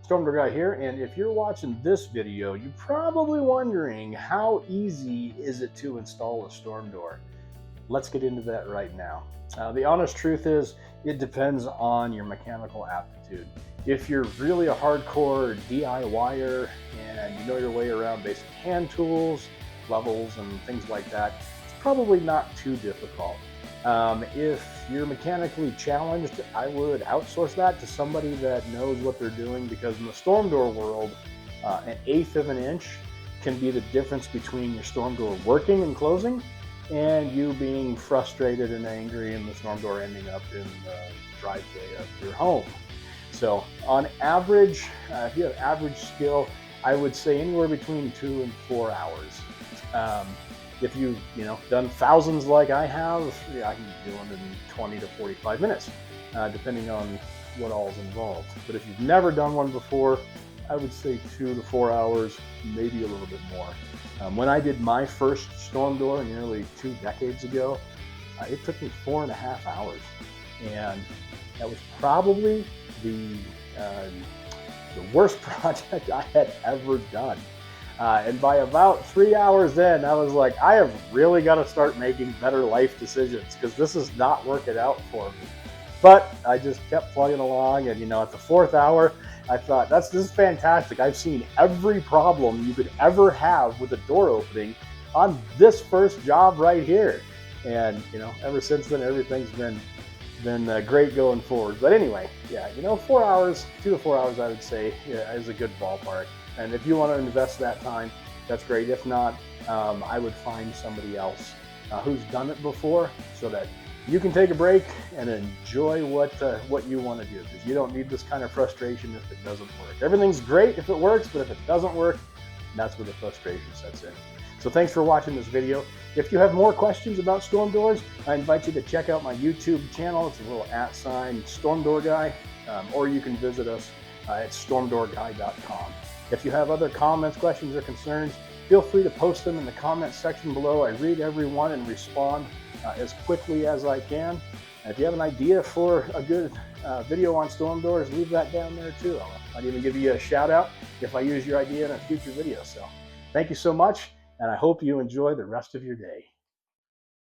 Storm Door Guy here, and if you're watching this video, you're probably wondering how easy is it to install a storm door. Let's get into that right now. The honest truth is, it depends on your mechanical aptitude. If you're really a hardcore DIYer and you know your way around basic hand tools, levels, and things like that, it's probably not too difficult. If you're mechanically challenged, I would outsource that to somebody that knows what they're doing, because in the storm door world, an eighth of an inch can be the difference between your storm door working and closing and you being frustrated and angry and the storm door ending up in the driveway of your home. So on average, if you have average skill, I would say anywhere between 2 and 4 hours. If you've done thousands like I have, I can be doing it in 20 to 45 minutes, depending on what all is involved. But if you've never done one before, I would say 2 to 4 hours, maybe a little bit more. When I did my first storm door nearly 2 decades ago, it took me 4.5 hours, and that was probably the worst project I had ever done. And by about 3 hours in, I was like, I have really got to start making better life decisions, because this is not working out for me. But I just kept plugging along, and at the 4th hour, I thought, this is fantastic. I've seen every problem you could ever have with a door opening on this first job right here. And ever since then, everything's been great going forward. But anyway, 4 hours, 2 to 4 hours, I would say, is a good ballpark. And if you want to invest that time, that's great. If not, I would find somebody else who's done it before, so that you can take a break and enjoy what you want to do, because you don't need this kind of frustration if it doesn't work. Everything's great if it works, but if it doesn't work, that's where the frustration sets in. So thanks for watching this video. If you have more questions about storm doors, I invite you to check out my YouTube channel. It's a little @ Storm Door Guy, or you can visit us at stormdoorguy.com. If you have other comments, questions, or concerns, feel free to post them in the comments section below. I read every one and respond as quickly as I can. And if you have an idea for a good video on storm doors, leave that down there too. I'll even give you a shout out if I use your idea in a future video. So thank you so much, and I hope you enjoy the rest of your day.